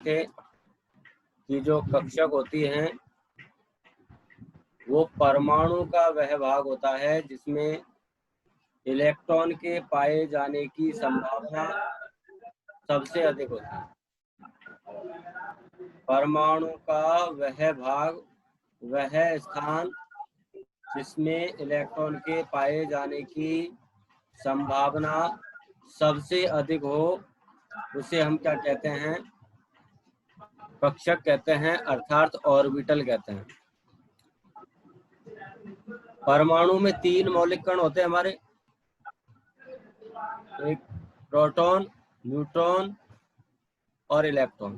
थे कि जो कक्षक होती हैं वो परमाणु का वह भाग होता है जिसमें इलेक्ट्रॉन के पाए जाने की संभावना सबसे अधिक होती है। परमाणु का वह भाग, वह स्थान जिसमें इलेक्ट्रॉन के पाए जाने की संभावना सबसे अधिक हो, उसे हम क्या कहते हैं? कक्षक कहते हैं, अर्थात ऑर्बिटल कहते हैं। परमाणु में 3 मौलिक कण होते हैं हमारे, एक प्रोटॉन, न्यूट्रॉन और इलेक्ट्रॉन।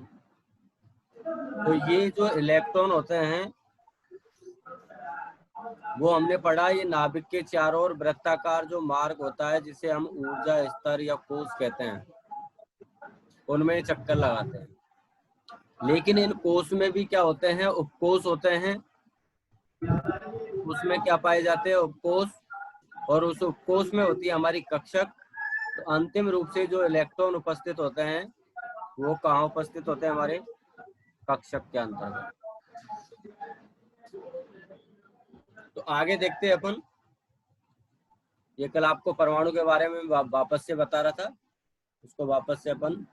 तो ये जो इलेक्ट्रॉन होते हैं वो हमने पढ़ा, ये नाभिक के चारों ओर वृत्ताकार जो मार्ग होता है जिसे हम ऊर्जा स्तर या कोश कहते हैं, उनमें चक्कर लगाते हैं। लेकिन इन कोश में भी क्या होते हैं? उपकोश होते हैं। उसमें क्या पाए जाते हैं? उपकोश। और उस उपकोश में होती है हमारी कक्षक। तो अंतिम रूप से जो इलेक्ट्रॉन उपस्थित होते हैं वो कहाँ उपस्थित होते हैं? हमारे कक्षक के अंतर्गत। तो आगे देखते हैं अपन। ये कल आपको परमाणु के बारे में वापस से बता रहा था, उसको वापस से अपन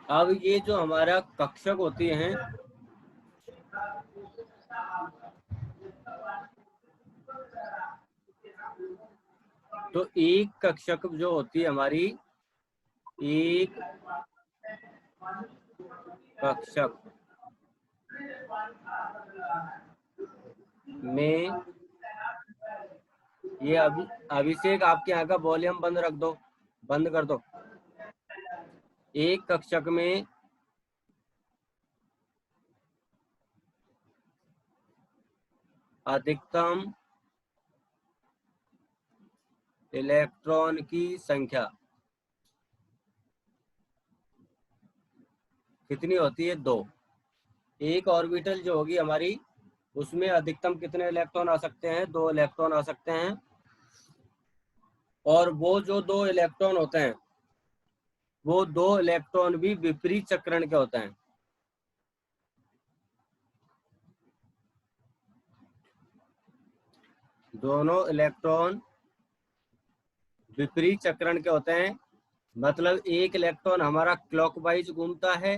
अब ये जो हमारा कक्षक होती हैं, तो एक कक्षक जो होती है हमारी, एक कक्षक में ये अभिषेक आपके यहाँ का वॉल्यूम बंद रख दो, बंद कर दो। एक कक्षक में अधिकतम इलेक्ट्रॉन की संख्या कितनी होती है? 2। एक ऑर्बिटल जो होगी हमारी, उसमें अधिकतम कितने इलेक्ट्रॉन आ सकते हैं? 2 इलेक्ट्रॉन आ सकते हैं। और वो जो 2 इलेक्ट्रॉन होते हैं, वो 2 इलेक्ट्रॉन भी विपरीत चक्रण के होते हैं। दोनों इलेक्ट्रॉन विपरीत चक्रण के होते हैं। मतलब एक इलेक्ट्रॉन हमारा क्लॉकवाइज घूमता है,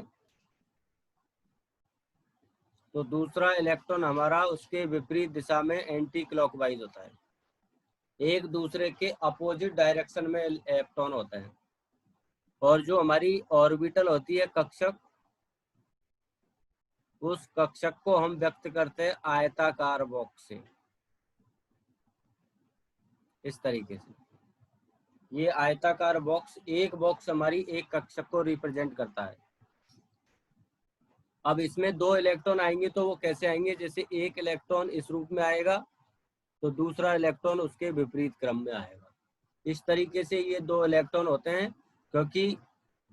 तो दूसरा इलेक्ट्रॉन हमारा उसके विपरीत दिशा में एंटी क्लॉकवाइज होता है। एक दूसरे के अपोजिट डायरेक्शन में इलेक्ट्रॉन होते हैं। और जो हमारी ऑर्बिटल होती है कक्षक, उस कक्षक को हम व्यक्त करते हैं आयताकार बॉक्स से, इस तरीके से। ये आयताकार बॉक्स, एक बॉक्स हमारी एक कक्षक को रिप्रेजेंट करता है। अब इसमें 2 इलेक्ट्रॉन आएंगे तो वो कैसे आएंगे? जैसे एक इलेक्ट्रॉन इस रूप में आएगा तो दूसरा इलेक्ट्रॉन उसके विपरीत क्रम में आएगा। इस तरीके से ये 2 इलेक्ट्रॉन होते हैं, क्योंकि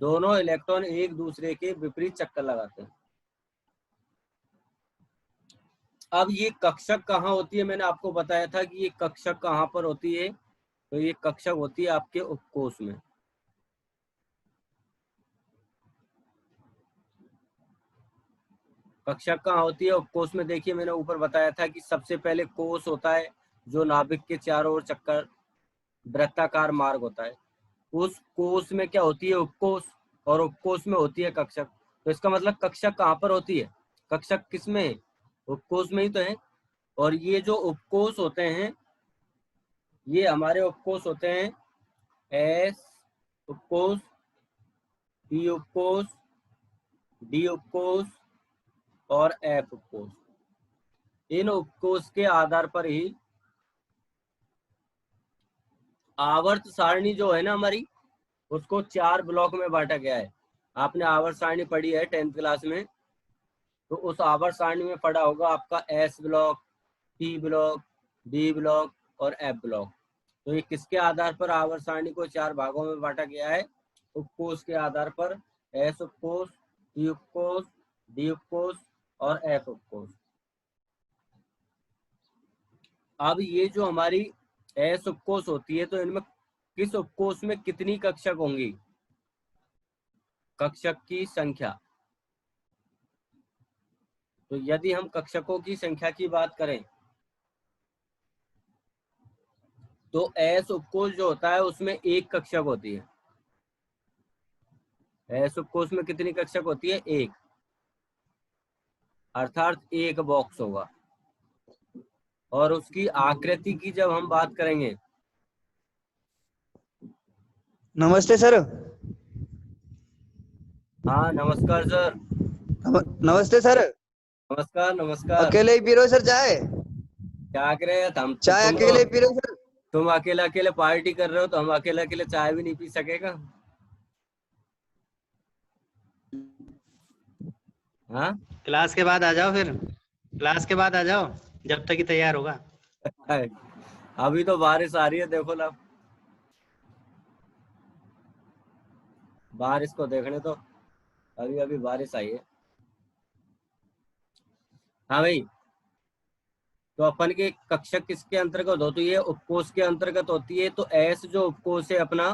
दोनों इलेक्ट्रॉन एक दूसरे के विपरीत चक्कर लगाते हैं। अब ये कक्षक कहाँ होती है? मैंने आपको बताया था कि ये कक्षक कहाँ पर होती है। तो ये कक्षक होती है आपके उपकोश में। कक्षक कहाँ होती है? उपकोश में। देखिए मैंने ऊपर बताया था कि सबसे पहले कोश होता है जो नाभिक के चारों ओर चक्कर वृत्ताकार मार्ग होता है। उस कोश में क्या होती है? उपकोश। और उपकोश में होती है कक्षक। तो इसका मतलब कक्षक कहाँ पर होती है? कक्षक किस में है? उपकोश में ही तो है। और ये जो उपकोश होते हैं, ये हमारे उपकोश होते हैं एस उपकोश, पी उपकोश, डी उपकोश और एफ उपकोश। इन उपकोश के आधार पर ही आवर्त सारणी जो है ना हमारी, उसको 4 ब्लॉक में बांटा गया है। आपने आवर्त सारणी पढ़ी है 10th क्लास में, तो उस आवर्त सारणी में पढ़ा होगा आपका S block, P block, D block और एफ ब्लॉक। तो ये किसके आधार पर आवर्त सारणी को 4 भागों में बांटा गया है? उपकोष के आधार पर, एस उपकोष, टी उपकोष, डी उपकोष और एफ उपकोष। अब ये जो हमारी एस उपकोष होती है, तो इनमें किस उपकोष में कितनी कक्षक होंगी? कक्षक की संख्या। तो यदि हम कक्षकों की संख्या की बात करें तो एस उपकोष जो होता है उसमें एक कक्षक होती है। एस उपकोष में कितनी कक्षक होती है? एक, अर्थात एक बॉक्स होगा। और उसकी आकृति की जब हम बात करेंगे, नमस्ते सर। हाँ नमस्कार सर। नमस्ते सर। नमस्कार नमस्कार। अकेले ही पी रहे हो सर चाय? क्या करे हम तो, चाय अकेले ही पी रहे हो सर? तुम अकेले अकेले पार्टी कर रहे हो तो हम अकेले अकेले चाय भी नहीं पी सकेगा? हाँ क्लास के बाद आ जाओ, फिर क्लास के बाद आ जाओ जब तक ही तैयार होगा। अभी तो बारिश आ रही है, देखो ना बारिश को देखने तो, अभी अभी बारिश आई है। हाँ भाई, तो अपन के कक्षक किसके अंतर्गत होती है? उपकोष के अंतर्गत होती है। तो एस जो उपकोष है अपना,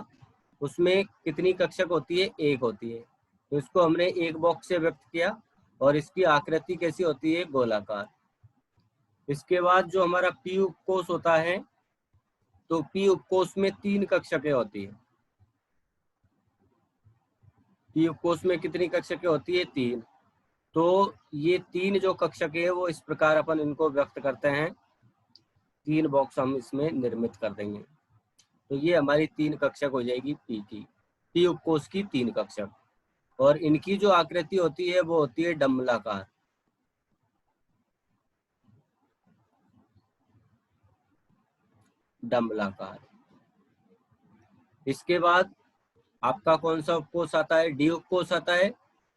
उसमें कितनी कक्षक होती है? एक होती है। तो इसको हमने एक बॉक्स से व्यक्त किया और इसकी आकृति कैसी होती है? गोलाकार। इसके बाद जो हमारा पी उपकोष होता है, तो पी उपकोष में 3 कक्षकें होती है। पी उपकोष में कितनी कक्षकें होती है? 3। तो ये 3 जो कक्षकें है वो इस प्रकार अपन इनको व्यक्त करते हैं। 3 बॉक्स हम इसमें निर्मित कर देंगे। तो ये हमारी 3 कक्षक हो जाएगी पी की, पी उपकोष की 3 कक्षक। और इनकी जो आकृति होती है वो होती है डंबलाकार। डंबलाकार। इसके बाद आपका कौन सा उपकोष आता है? डी उपकोष आता है।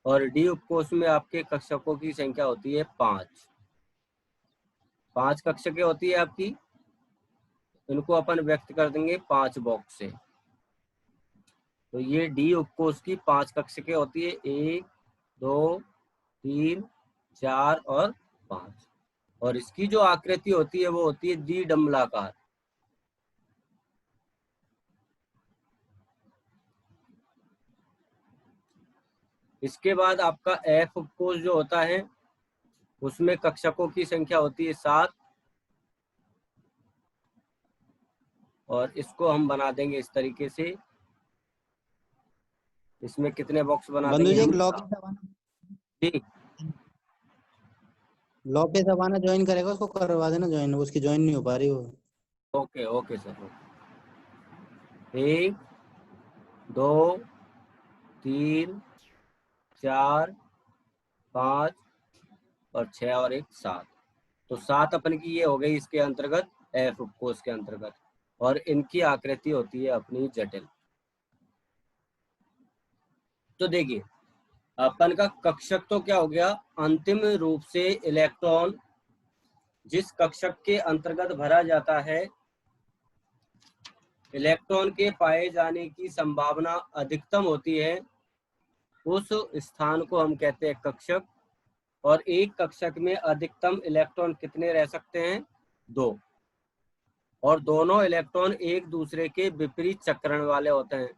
और डी उपकोष में आपके कक्षकों की संख्या होती है 5। 5 कक्षकें होती है आपकी। इनको अपन व्यक्त कर देंगे 5 बॉक्स से। तो ये डी उपकोष की 5 कक्षकें होती है, 1 2 3 4 और 5। और इसकी जो आकृति होती है वो होती है द्विडंबलाकार। इसके बाद आपका एफ उपकोष जो होता है उसमें कक्षकों की संख्या होती है 7। और इसको हम बना देंगे इस तरीके से। इसमें कितने बॉक्स बना बंधु देंगे जी, एक हम? ठीक। लोकेश सबाना ज्वाइन करेगा, उसको करवा देना ज्वाइन, उसकी ज्वाइन नहीं हो पा रही वो। Okay okay sir. 1 2 3 4 5 और 6 और 1 7। तो 7 अपन की ये हो गई इसके अंतर्गत, एफ उपकोष के अंतर्गत। और इनकी आकृति होती है अपनी जटिल। तो देखिए अपन का कक्षक तो क्या हो गया? अंतिम रूप से इलेक्ट्रॉन जिस कक्षक के अंतर्गत भरा जाता है, इलेक्ट्रॉन के पाए जाने की संभावना अधिकतम होती है, उस स्थान को हम कहते हैं कक्षक। और एक कक्षक में अधिकतम इलेक्ट्रॉन कितने रह सकते हैं? 2। और दोनों इलेक्ट्रॉन एक दूसरे के विपरीत चक्रण वाले होते हैं।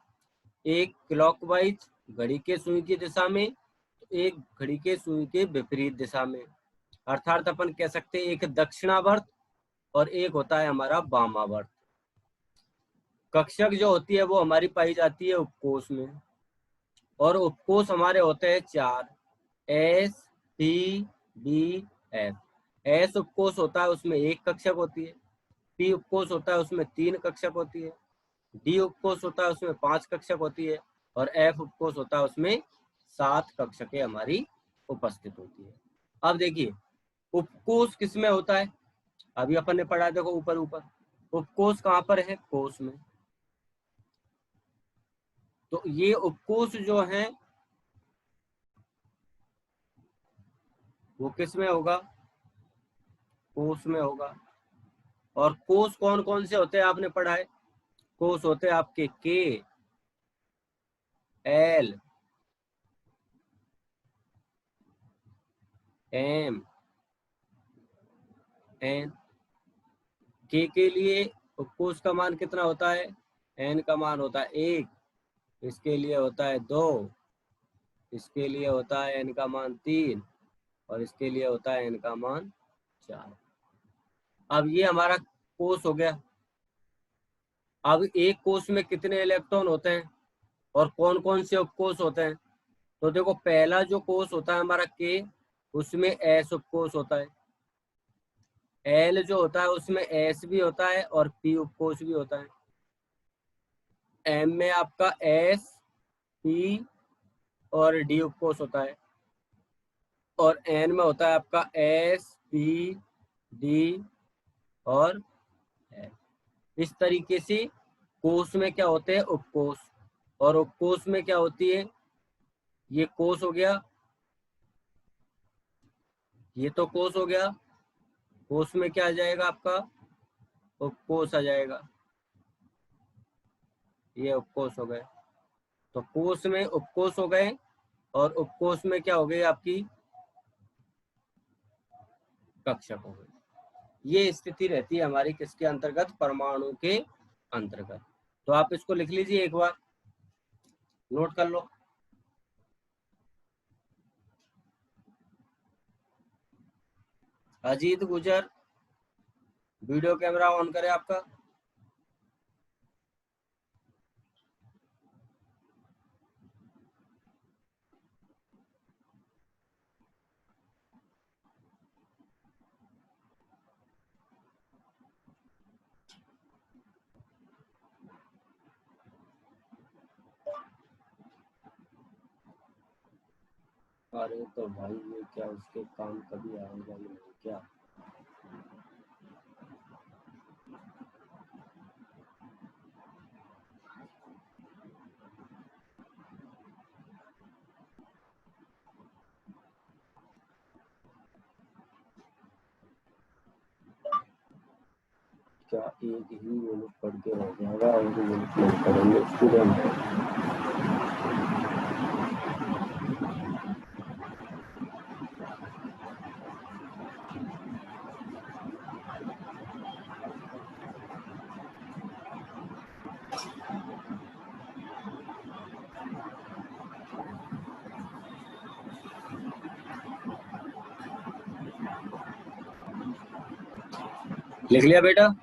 एक क्लॉकवाइज घड़ी के सुई की दिशा में, एक घड़ी के सुई के विपरीत दिशा में। अर्थात अपन कह सकते हैं एक दक्षिणावर्त और एक होता है हमारा वामावर्त। कक्षक जो होती है वो हमारी पाई जाती है उपकोष में। और उपकोष हमारे होते हैं 4, S T D F. S उपकोष होता है उसमें 1 कक्षक होती है। पी उपकोष होता है उसमें 3 कक्षक होती है। डी उपकोष होता है उसमें 5 कक्षक होती है। और एफ उपकोष होता है उसमें 7 कक्षकें हमारी उपस्थित होती है। अब देखिए उपकोष किसमें होता है? अभी अपन ने पढ़ा, देखो ऊपर ऊपर उपकोष कहाँ पर है? कोष में। तो ये उपकोष जो है वो किस में होगा? कोष में होगा। और कोष कौन कौन से होते हैं आपने पढ़ा है? कोष होते हैं आपके के, एल, एम, एन। के लिए उपकोष का मान कितना होता है? एन का मान होता है 1, इसके लिए होता है 2, इसके लिए होता है एन का मान 3 और इसके लिए होता है एन का मान 4। अब ये हमारा कोष हो गया। अब एक कोष में कितने इलेक्ट्रॉन होते हैं और कौन कौन से उपकोष होते हैं? तो देखो, पहला जो कोष होता है हमारा के, उसमें एस उपकोष होता है। एल जो होता है उसमें एस भी होता है और पी उपकोष भी होता है। एम में आपका एस, पी और डी उपकोष होता है और एन में होता है आपका एस, पी, डी और एफ। इस तरीके से कोष में क्या होते हैं? उपकोष। और उपकोष में क्या होती है? ये कोष हो गया, ये तो कोष हो गया। कोष में क्या आ जाएगा आपका? उपकोष आ जाएगा। ये उपकोष हो गए। तो कोष में उपकोष हो गए और उपकोष में क्या हो गई आपकी? कक्षक हो गई। ये स्थिति रहती है हमारी किसके अंतर्गत? परमाणु के अंतर्गत। तो आप इसको लिख लीजिए, एक बार नोट कर लो। अजीत गुजर, वीडियो कैमरा ऑन करें आपका। अरे तो भाई, ये क्या उसके काम कभी आएगा ही नहीं क्या? क्या एक ही यूनिट पढ़ के रह जाएगा और यूनिट नहीं पढ़ेंगे स्टूडेंट? लिख लिया बेटा?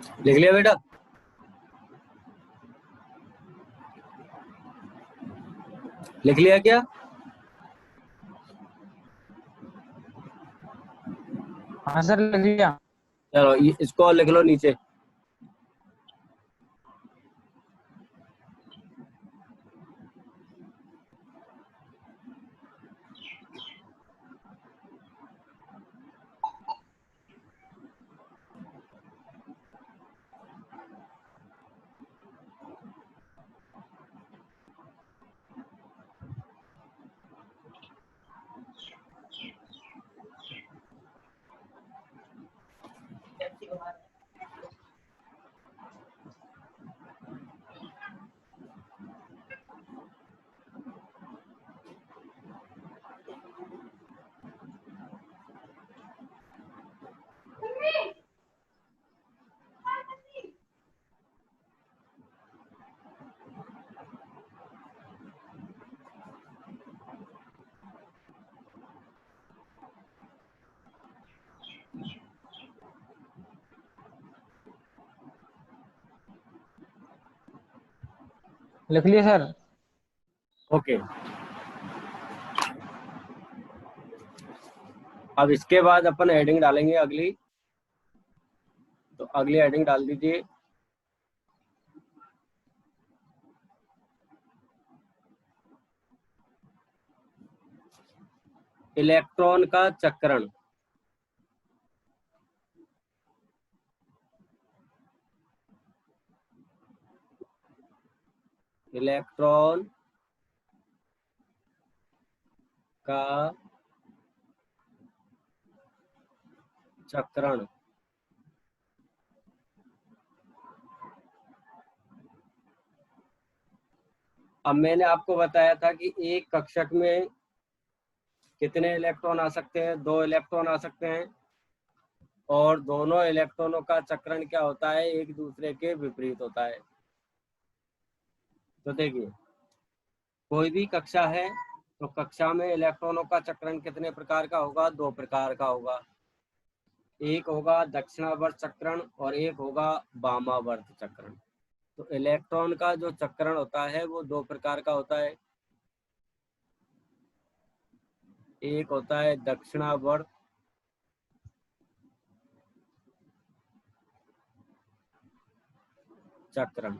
लिख लिया बेटा? लिख लिया क्या? हाँ सर लिख लिया। चलो इसको और लिख लो नीचे। लिख लिया सर। ओके, अब इसके बाद अपन हेडिंग डालेंगे अगली। तो अगली हेडिंग डाल दीजिए। इलेक्ट्रॉन का चक्रण। इलेक्ट्रॉन का चक्रण। अब मैंने आपको बताया था कि एक कक्षक में कितने इलेक्ट्रॉन आ सकते हैं? 2 इलेक्ट्रॉन आ सकते हैं। और दोनों इलेक्ट्रॉनों का चक्रण क्या होता है? एक दूसरे के विपरीत होता है। तो देखिए, कोई भी कक्षा है तो कक्षा में इलेक्ट्रॉनों का चक्रण कितने प्रकार का होगा? 2 प्रकार का होगा। एक होगा दक्षिणावर्त चक्रण और एक होगा वामावर्त चक्रण। तो इलेक्ट्रॉन का जो चक्रण होता है वो 2 प्रकार का होता है। एक होता है दक्षिणावर्त चक्रण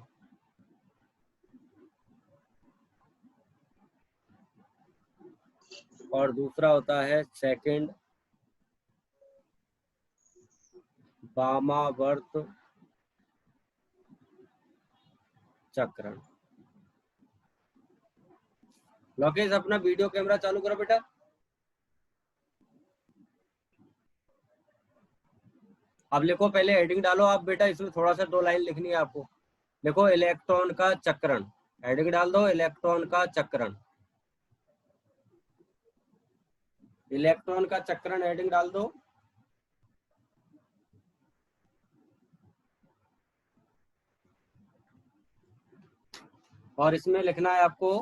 और दूसरा होता है सेकंड वामावर्त चक्रण। लोकेश अपना वीडियो कैमरा चालू करो बेटा। अब लिखो, पहले हेडिंग डालो आप बेटा, इसमें थोड़ा सा 2 लाइन लिखनी है आपको। देखो, इलेक्ट्रॉन का चक्रण, हेडिंग डाल दो इलेक्ट्रॉन का चक्रण। इलेक्ट्रॉन का चक्रण हेडिंग डाल दो। और इसमें लिखना है आपको,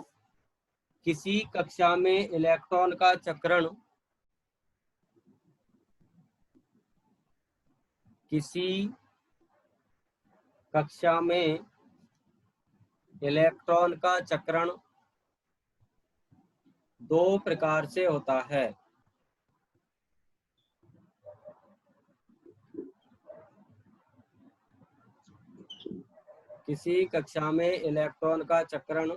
किसी कक्षा में इलेक्ट्रॉन का चक्रण किसी कक्षा में इलेक्ट्रॉन का चक्रण 2 प्रकार से होता है। किसी कक्षा में इलेक्ट्रॉन का चक्रण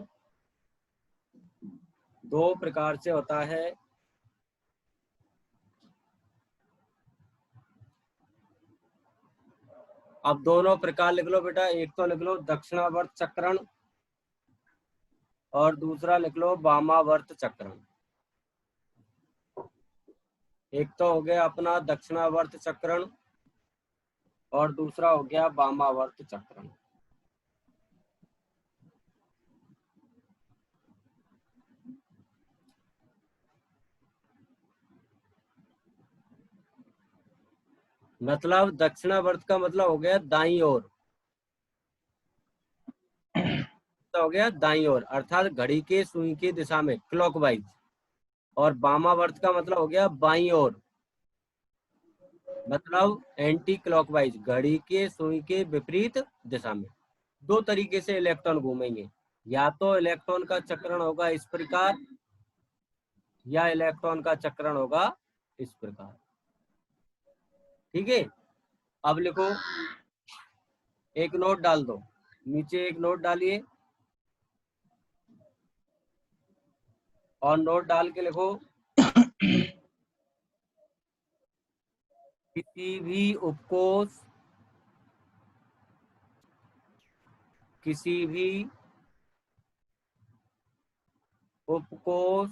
2 प्रकार से होता है। अब दोनों प्रकार लिख लो बेटा। एक तो लिख लो दक्षिणावर्त चक्रण और दूसरा लिख लो वामावर्त चक्रण। एक तो हो गया अपना दक्षिणावर्त चक्रण और दूसरा हो गया वामावर्त चक्रण। मतलब दक्षिणावर्त का मतलब हो गया दाईं ओर, हो गया दाईं ओर अर्थात घड़ी के सुई की दिशा में, क्लॉकवाइज। और वामावर्त का मतलब हो गया बाईं ओर, मतलब एंटी क्लॉकवाइज, घड़ी के सुई के विपरीत दिशा में। दो तरीके से इलेक्ट्रॉन घूमेंगे, या तो इलेक्ट्रॉन का चक्रण होगा इस प्रकार, या इलेक्ट्रॉन का चक्रण होगा इस प्रकार। ठीक है, अब लिखो, एक नोट डाल दो, नीचे एक नोट डालिए और नोट डाल के लिखो, किसी भी उपकोष, किसी भी उपकोष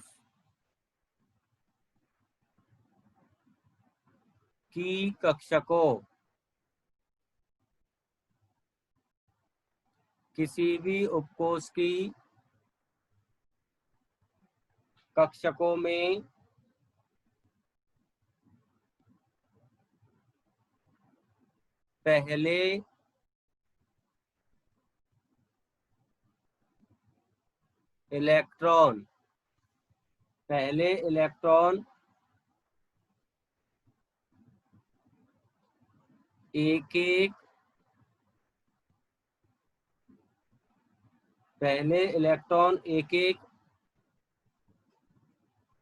की कक्षकों, किसी भी उपकोष की कक्षकों में पहले इलेक्ट्रॉन एक एक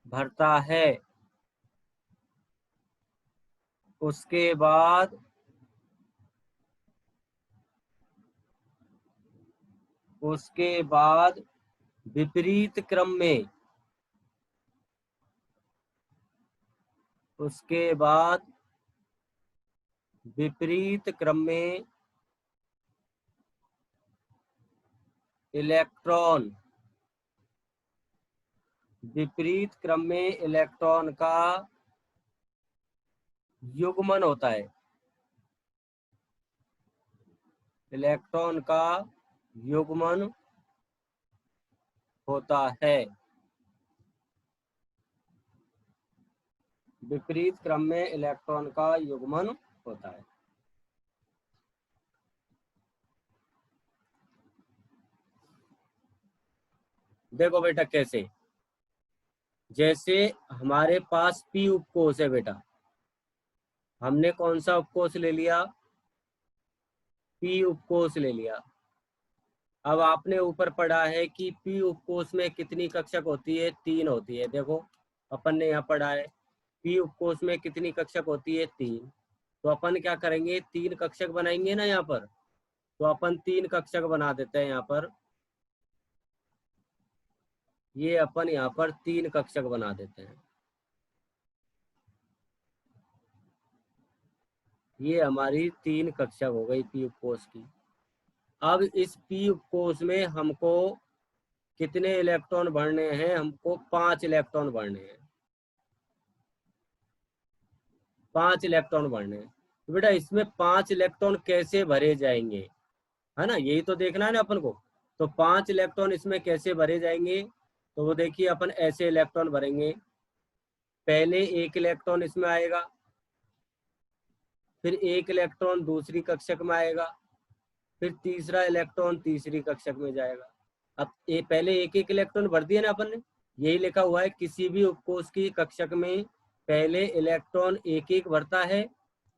भरता है, उसके बाद विपरीत क्रम में, उसके बाद विपरीत क्रम में इलेक्ट्रॉन, विपरीत क्रम में इलेक्ट्रॉन का युग्मन होता है, इलेक्ट्रॉन का युग्मन होता है, विपरीत क्रम में इलेक्ट्रॉन का युग्मन होता है। देखो बेटा कैसे, जैसे हमारे पास पी उपकोष है बेटा, हमने कौन सा उपकोष ले लिया, पी उपकोष ले लिया। अब आपने ऊपर पढ़ा है कि पी उपकोष में कितनी कक्षक होती है, 3 होती है। देखो अपन ने यहाँ पढ़ा है पी उपकोष में कितनी कक्षक होती है, 3। तो अपन क्या करेंगे, 3 कक्षक बनाएंगे ना यहाँ पर, तो अपन 3 कक्षक बना देते हैं यहाँ पर, ये अपन यहाँ पर 3 कक्षक बना देते हैं। ये हमारी 3 कक्षक हो गई पी उपकोष की। अब इस पी उपकोष में हमको कितने इलेक्ट्रॉन भरने हैं, हमको 5 इलेक्ट्रॉन भरने हैं, 5 इलेक्ट्रॉन भरने हैं। तो बेटा इसमें 5 इलेक्ट्रॉन कैसे भरे जाएंगे, है ना, यही तो देखना है ना अपन को। तो 5 इलेक्ट्रॉन इसमें कैसे भरे जाएंगे, तो वो देखिए अपन ऐसे इलेक्ट्रॉन भरेंगे, पहले एक इलेक्ट्रॉन इसमें आएगा, फिर एक इलेक्ट्रॉन दूसरी कक्षक में आएगा, फिर तीसरा इलेक्ट्रॉन तीसरी कक्षक में जाएगा। अब पहले एक एक इलेक्ट्रॉन भर दिया ना अपन ने, यही लिखा हुआ है किसी भी उपकोष की कक्षक में पहले इलेक्ट्रॉन एक एक भरता है,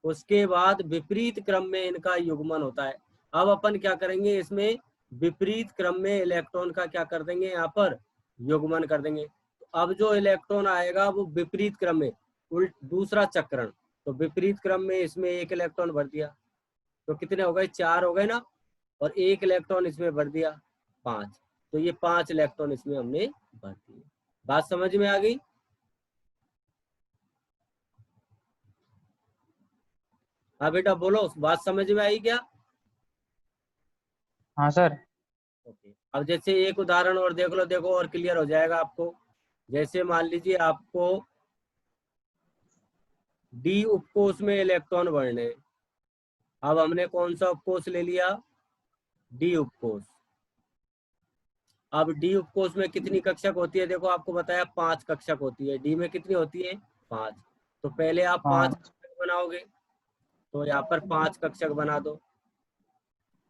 उसके बाद विपरीत क्रम में इनका युग्मन होता है। अब अपन क्या करेंगे, इसमें विपरीत क्रम में इलेक्ट्रॉन का क्या कर देंगे, यहाँ पर युग्मन कर देंगे। तो अब जो इलेक्ट्रॉन आएगा वो विपरीत क्रम में, दूसरा चक्रण, तो विपरीत क्रम में इसमें एक इलेक्ट्रॉन भर दिया, तो कितने हो गए, 4 हो गए ना, और एक इलेक्ट्रॉन इसमें भर दिया 5, तो ये 5 इलेक्ट्रॉन इसमें हमने भर दिए। बात समझ में आ गई? हाँ बेटा बोलो, बात समझ में आई क्या? हाँ सर। ओके, अब जैसे एक उदाहरण और देख लो, देखो और क्लियर हो जाएगा आपको। जैसे मान लीजिए आपको डी उपकोष में इलेक्ट्रॉन भरने, अब हमने कौन सा उपकोष ले लिया, डी उपकोष। अब डी उपकोष में कितनी कक्षक होती है, देखो आपको बताया 5 कक्षक होती है, डी में कितनी होती है, 5। तो पहले आप 5 हाँ। कक्षक बनाओगे, तो यहाँ पर 5 कक्षक बना दो,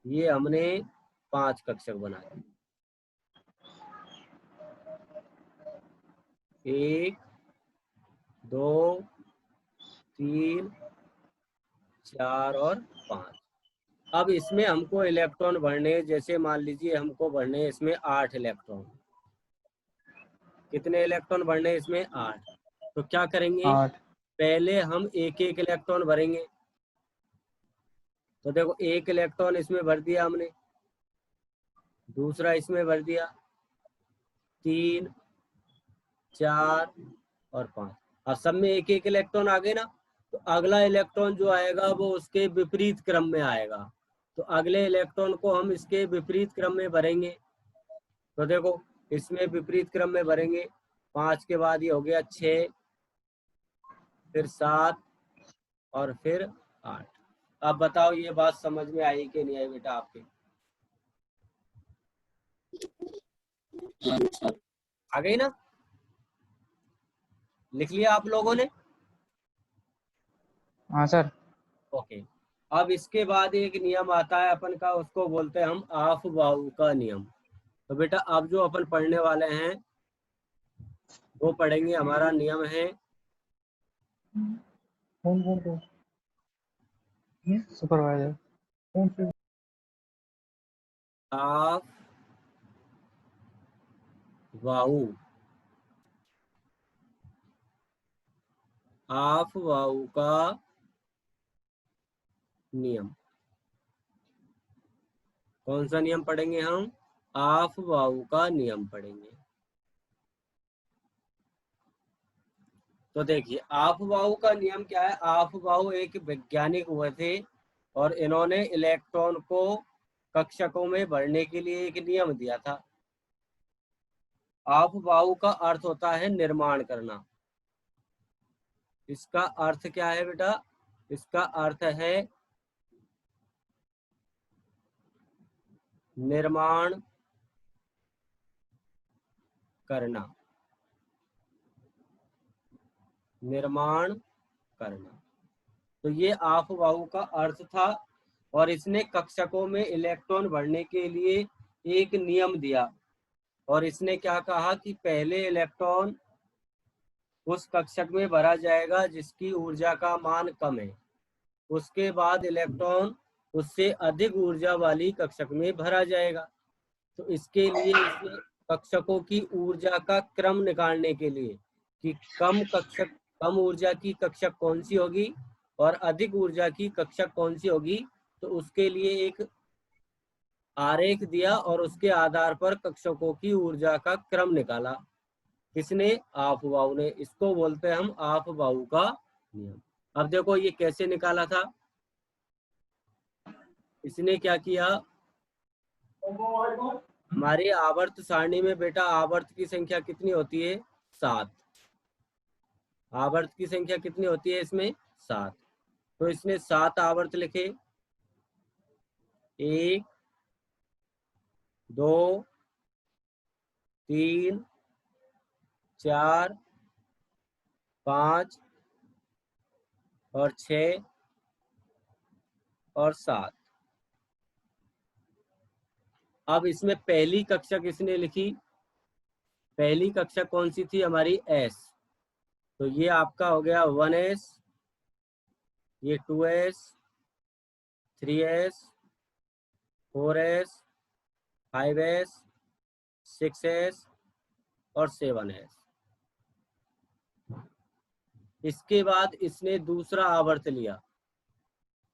ये हमने 5 कक्षक बनाए, 1 2 3 4 और 5। अब इसमें हमको इलेक्ट्रॉन भरने, जैसे मान लीजिए हमको भरने इसमें 8 इलेक्ट्रॉन। कितने इलेक्ट्रॉन भरने इसमें? 8। तो क्या करेंगे, 8। पहले हम एक एक इलेक्ट्रॉन भरेंगे। तो देखो, एक इलेक्ट्रॉन इसमें भर दिया हमने, दूसरा इसमें भर दिया, 3, 4 और 5। अब सब में एक एक इलेक्ट्रॉन आ गए ना, तो अगला इलेक्ट्रॉन जो आएगा वो उसके विपरीत क्रम में आएगा। तो अगले इलेक्ट्रॉन को हम इसके विपरीत क्रम में भरेंगे। तो देखो, इसमें विपरीत क्रम में भरेंगे। 5 के बाद ये हो गया 6, फिर 7 और फिर 8। अब बताओ ये बात समझ में आई कि नहीं आई बेटा आपके? आ गई ना? लिख लिया आप लोगों ने? हाँ सर। ओके। अब इसके बाद एक नियम आता है अपन का, उसको बोलते हैं हम ऑफ-बाउ का नियम। तो बेटा अब जो अपन पढ़ने वाले हैं वो पढ़ेंगे, हमारा नियम है कौन कौन तो सुपरवाइजर कौन से? ऑफ-बाउ। ऑफ-बाउ का नियम। कौन सा नियम पढ़ेंगे हम? ऑफ-बाउ का नियम पढ़ेंगे। तो देखिए, ऑफ-बाउ का नियम क्या है। ऑफ-बाउ एक वैज्ञानिक हुए थे और इन्होंने इलेक्ट्रॉन को कक्षकों में भरने के लिए एक नियम दिया था। ऑफ-बाउ का अर्थ होता है निर्माण करना। इसका अर्थ क्या है बेटा? इसका अर्थ है निर्माण करना। निर्माण करना। तो ये ऑफ-बाउ का अर्थ था और इसने कक्षकों में इलेक्ट्रॉन भरने के लिए एक नियम दिया। और इसने क्या कहा कि पहले इलेक्ट्रॉन उस कक्षक में भरा जाएगा जिसकी ऊर्जा का मान कम है। उसके बाद इलेक्ट्रॉन उससे अधिक ऊर्जा वाली कक्षक में भरा जाएगा। तो इसके लिए इसने कक्षकों की ऊर्जा का क्रम निकालने के लिए कि कम ऊर्जा की कक्षक कौन सी होगी और अधिक ऊर्जा की कक्षक कौन सी होगी, तो उसके लिए एक आरेख दिया और उसके आधार पर कक्षकों की ऊर्जा का क्रम निकाला। किसने? ऑफ-बाउ ने। इसको बोलते हैं हम ऑफ-बाउ का नियम। अब देखो ये कैसे निकाला था। इसने क्या किया, हमारे आवर्त सारणी में बेटा आवर्त की संख्या कितनी होती है? 7। आवर्त की संख्या कितनी होती है इसमें? 7। तो इसने 7 आवर्त लिखे। 1, 2, 3, 4, 5 और 6 और 7। अब इसमें पहली कक्षक इसने लिखी। पहली कक्षक कौन सी थी? हमारी S। तो ये आपका हो गया 1s, ये 2s, 3s, 4s, 5s, 6s और 7s। इसके बाद इसने दूसरा आवर्त लिया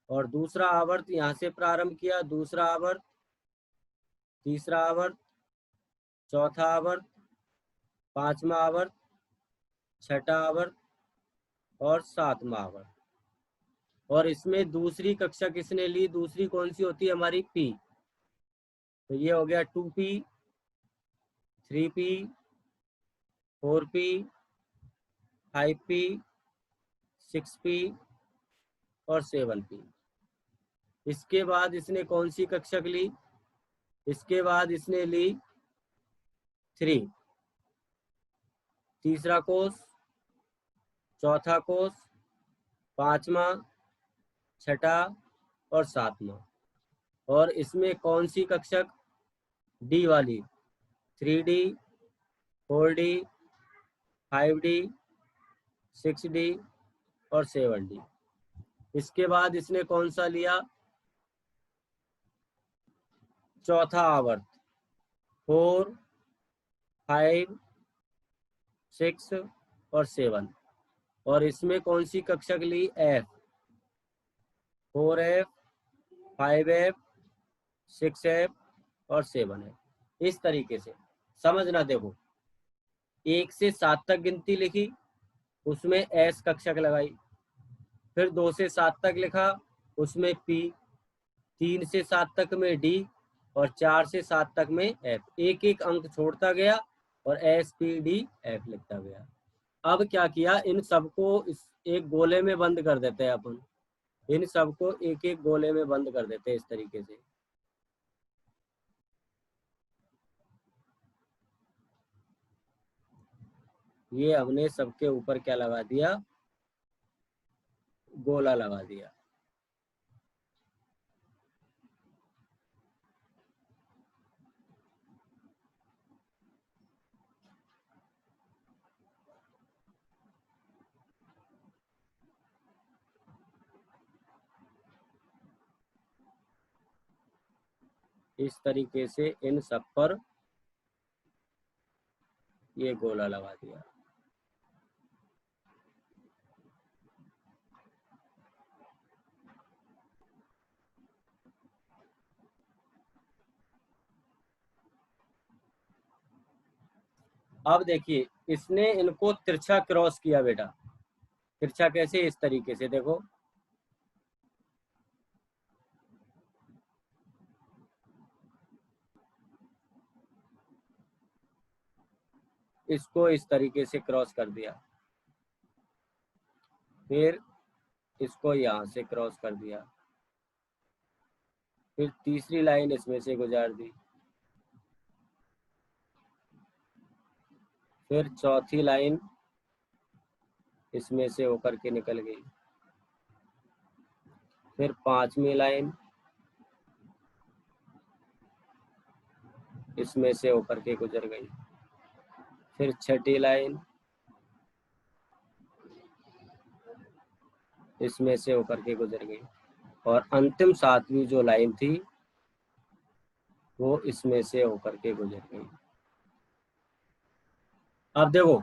और दूसरा आवर्त यहाँ से प्रारंभ किया। दूसरा आवर्त, तीसरा आवर्त, चौथा आवर्त, पांचवा आवर्त, छठा आवर्त और सातवां आवर्त। और इसमें दूसरी कक्षा किसने ली? दूसरी कौन सी होती है? हमारी P। तो ये हो गया 2p, 3p, 4p, 5p, 6p और 7p। इसके बाद इसने कौन सी कक्षक ली? इसके बाद इसने ली 3। तीसरा कोष, चौथा कोष, पांचवा, छठा और सातवां। और इसमें कौन सी कक्षक? डी वाली। 3D, 4D, 5D, 6D और 7D। इसके बाद इसने कौन सा लिया, चौथा आवर्त, 4, 5, 6 और 7। और इसमें कौन सी कक्षक ली, F, 4F, 5F, 6F और 7F। इस तरीके से समझना। देखो 1 से 7 तक गिनती लिखी, उसमें S कक्षक लगाई, फिर 2 से 7 तक लिखा, उसमें P, 3 से 7 तक में D और 4 से 7 तक में F। एक एक अंक छोड़ता गया और S, P, D, F लिखता गया। अब क्या किया, इन सबको इस एक गोले में बंद कर देते हैं अपन, इन सबको एक एक गोले में बंद कर देते हैं इस तरीके से। ये हमने सबके ऊपर क्या लगा दिया, गोला लगा दिया। इस तरीके से इन सब पर ये गोला लगा दिया। अब देखिए इसने इनको तिरछा क्रॉस किया बेटा। तिरछा कैसे, इस तरीके से देखो, इसको इस तरीके से क्रॉस कर दिया, फिर इसको यहाँ से क्रॉस कर दिया, फिर तीसरी लाइन इसमें से गुजार दी, फिर चौथी लाइन इसमें से होकर के निकल गई, फिर पांचवी लाइन इसमें से होकर के गुजर गई, फिर छठी लाइन इसमें से होकर के गुजर गई, और अंतिम सातवीं जो लाइन थी वो इसमें से होकर के गुजर गई। अब देखो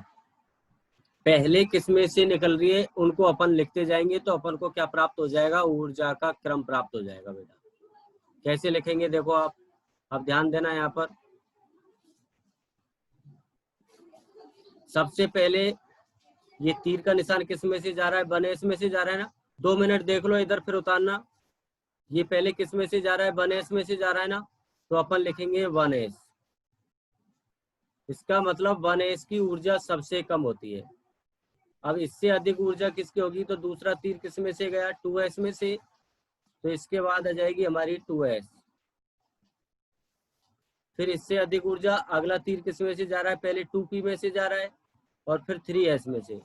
पहले किसमें से निकल रही है उनको अपन लिखते जाएंगे तो अपन को क्या प्राप्त हो जाएगा, ऊर्जा का क्रम प्राप्त हो जाएगा बेटा। कैसे लिखेंगे देखो आप, अब ध्यान देना यहाँ पर। सबसे पहले ये तीर का निशान किस में से जा रहा है, 1s में से जा रहा है ना। 2 मिनट देख लो इधर फिर उतारना। ये पहले किस में से जा रहा है, 1s में से जा रहा है ना, तो अपन लिखेंगे 1s। इसका मतलब 1s की ऊर्जा सबसे कम होती है। अब इससे अधिक ऊर्जा किसकी होगी, तो दूसरा तीर किस में से गया, 2s में से, तो इसके बाद आ जाएगी हमारी 2s। फिर इससे अधिक ऊर्जा अगला तीर किस में से जा रहा है, पहले 2p में से जा रहा है और फिर 3s में से,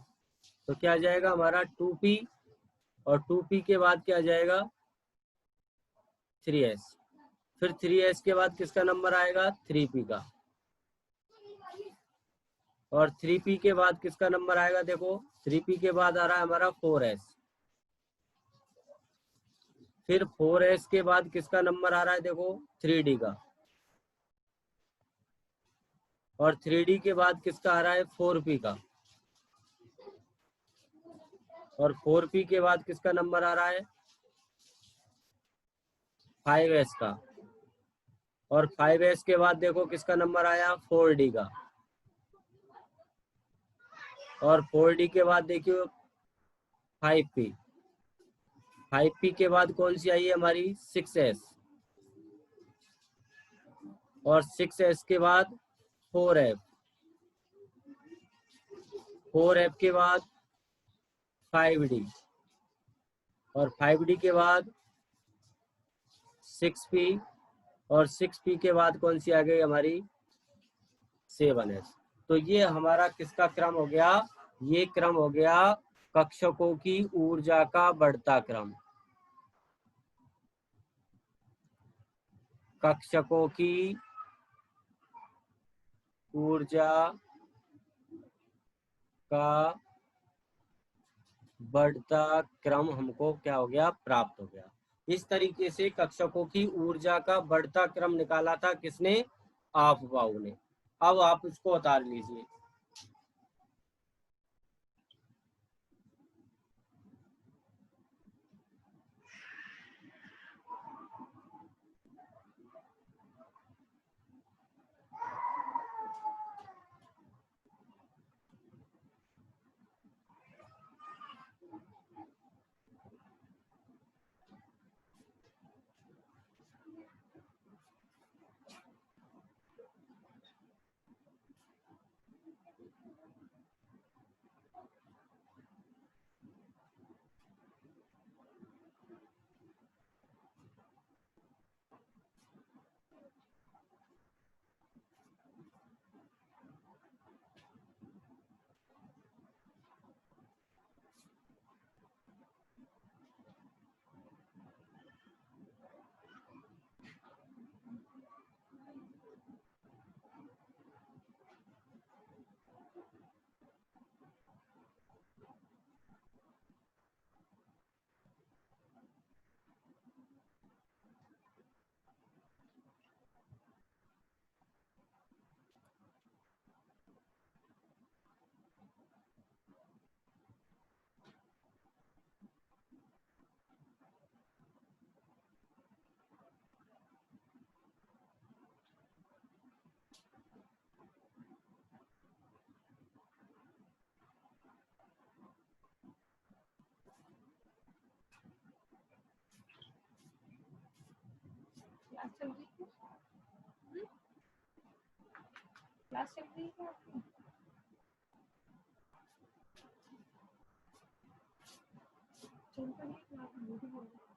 तो क्या आ जाएगा हमारा 2p, और 2p के बाद क्या आ जाएगा 3s। फिर 3s के बाद किसका नंबर आएगा, 3p का, और 3p के बाद किसका नंबर आएगा, देखो 3p के बाद आ रहा है हमारा 4s। फिर 4s के बाद किसका नंबर आ रहा है, देखो 3d का, और 3d के बाद किसका आ रहा है 4p का, और 4p के बाद किसका नंबर आ रहा है 5s का, और 5s के बाद देखो किसका नंबर आया 4d का, और 4d के बाद देखियो 5p। 5p के बाद कौन सी आई है हमारी 6s, और 6s के बाद 4f, 4f के बाद 5d, और 5d के बाद 6p, और 6p के बाद कौन सी आ गई हमारी 7s। तो ये हमारा किसका क्रम हो गया, ये क्रम हो गया कक्षकों की ऊर्जा का बढ़ता क्रम। कक्षकों की ऊर्जा का बढ़ता क्रम हमको क्या हो गया, प्राप्त हो गया। इस तरीके से कक्षकों की ऊर्जा का बढ़ता क्रम निकाला था किसने, आफबाऊ ने। अब आप इसको उतार लीजिए। क्लास चल रही है? क्लास चल रही है आपकी? चल तो नहीं क्लास, मुझे बोल रही है।